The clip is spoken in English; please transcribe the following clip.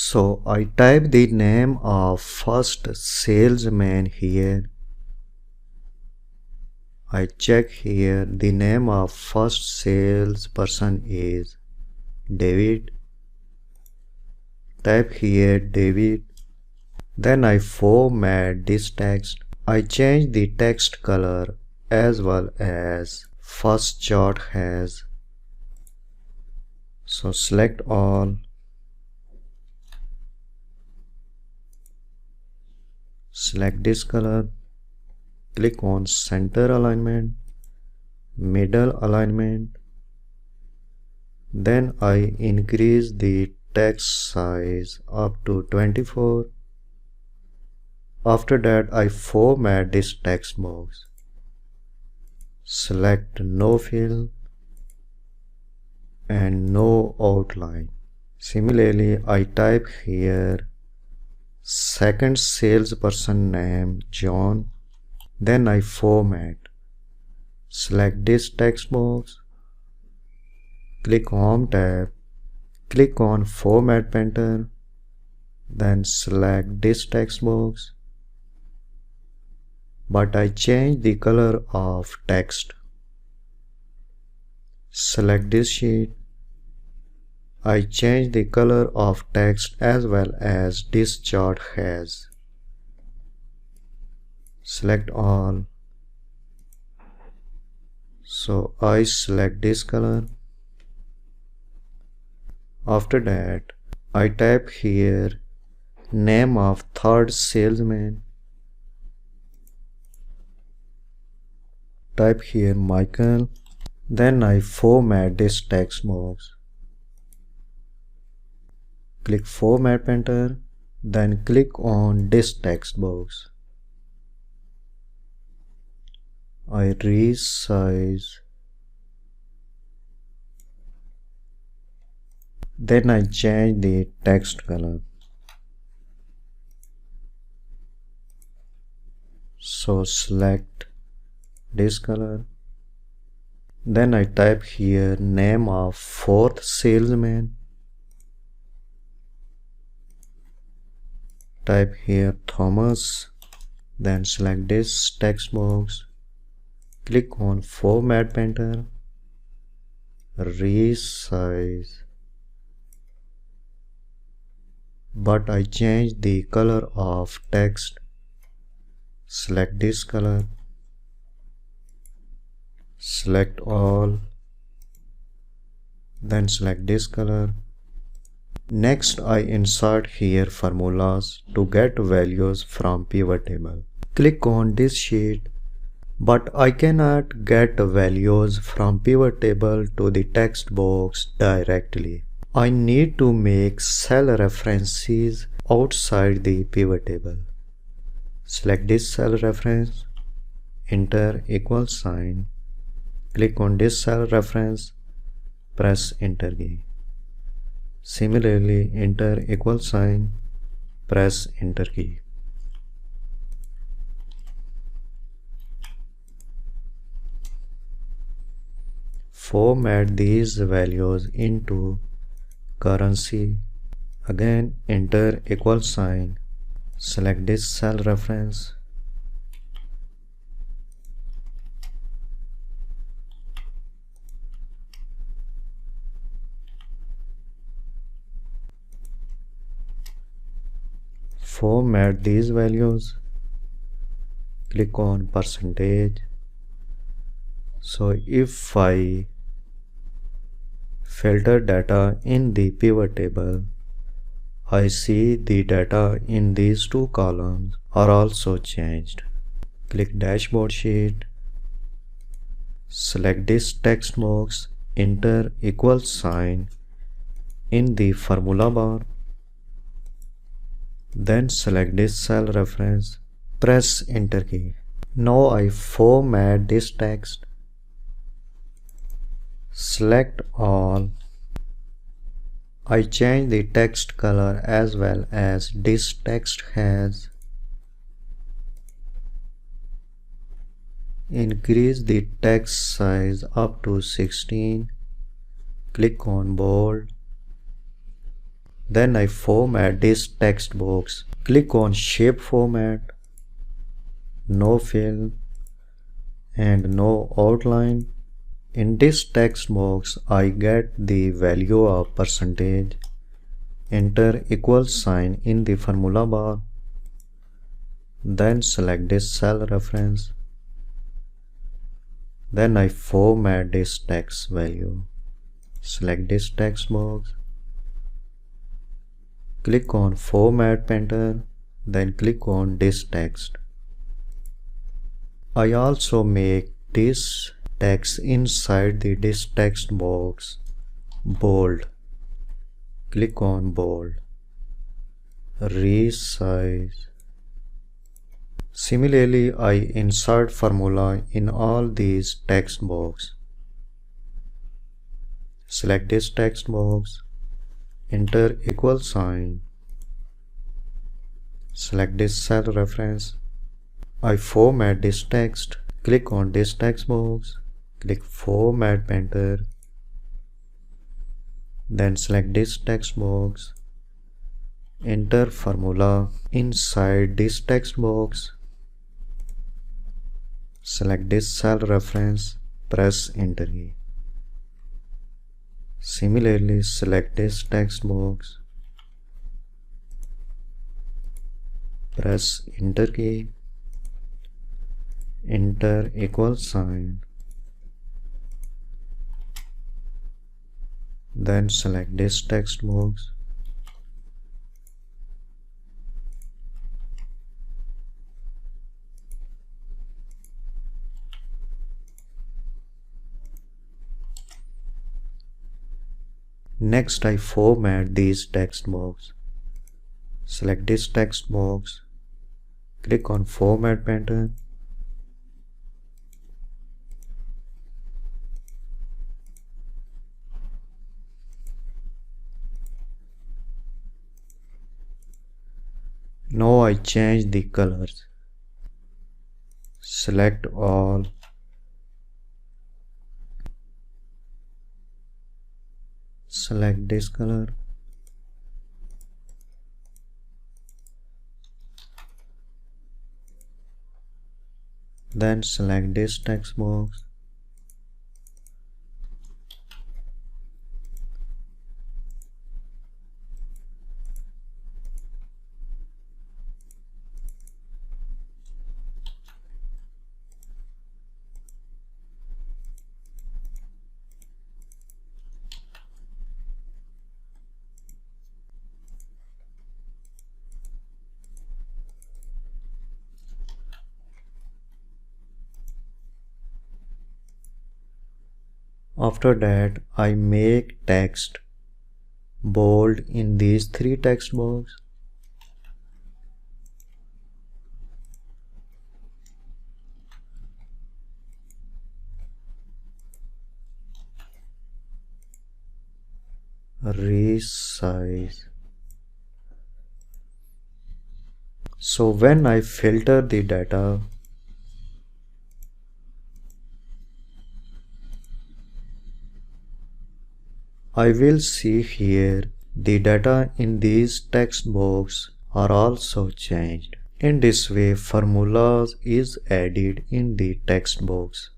So I type the name of first salesman here. I check here the name of first salesperson is David. Type here David. Then I format this text. I change the text color as well as first chart has. So select all. Select this color. Click on center alignment, middle alignment. Then I increase the text size up to 24. After that, I format this text box. Select no fill and no outline. Similarly, I type here second salesperson name John. Then I format. Select this text box. Click Home tab. Click on Format Painter. Then select this text box. But I change the color of text. Select this sheet. I change the color of text as well as this chart has. Select all. So I select this color. After that, I type here name of third salesman. Type here Michael. Then I format this text box. Click Format Painter. Then click on this text box. I resize. Then I change the text color. So select this color. Then I type here name of fourth salesman. Type here Thomas. Then select this text box. Click on Format Painter. Resize. But I change the color of text. Select this color. Select all. Then select this color. Next, I insert here formulas to get values from pivot table. Click on this sheet, but I cannot get values from pivot table to the text box directly. I need to make cell references outside the pivot table. Select this cell reference, enter =, click on this cell reference, press enter key. Similarly, enter =, press enter key. Format these values into currency. Again, enter =, select this cell reference. Format these values. Click on percentage. So if I filter data in the pivot table, I see the data in these two columns are also changed. Click Dashboard Sheet. Select this text box, enter =, in the formula bar. Then select this cell reference, press enter key. Now I format this text. Select all. I change the text color as well as this text has. Increase the text size up to 16. Click on bold. Then I format this text box. Click on Shape Format, No Fill and No Outline. In this text box, I get the value of percentage. Enter equal sign in the formula bar. Then select this cell reference. Then I format this text value. Select this text box. Click on Format pattern. Then click on this text. I also make this text inside this text box bold. Click on bold. Resize. Similarly, I insert formula in all these text box. Select this text box. Enter equal sign. Select this cell reference. I format this text. Click on this text box. Click Format pattern. Then select this text box. Enter formula inside this text box. Select this cell reference. Press Enter key. Similarly, select this text box. Press Enter key. Enter equal sign. Then select this text box. Next, I format this text box. Select this text box. Click on Format pattern. Now I change the colors. Select all. Select this color. Then select this text box. After that, I make text bold in these three text box. Resize. So when I filter the data, I will see here the data in these text box are also changed. In this way, formulas is added in the text box.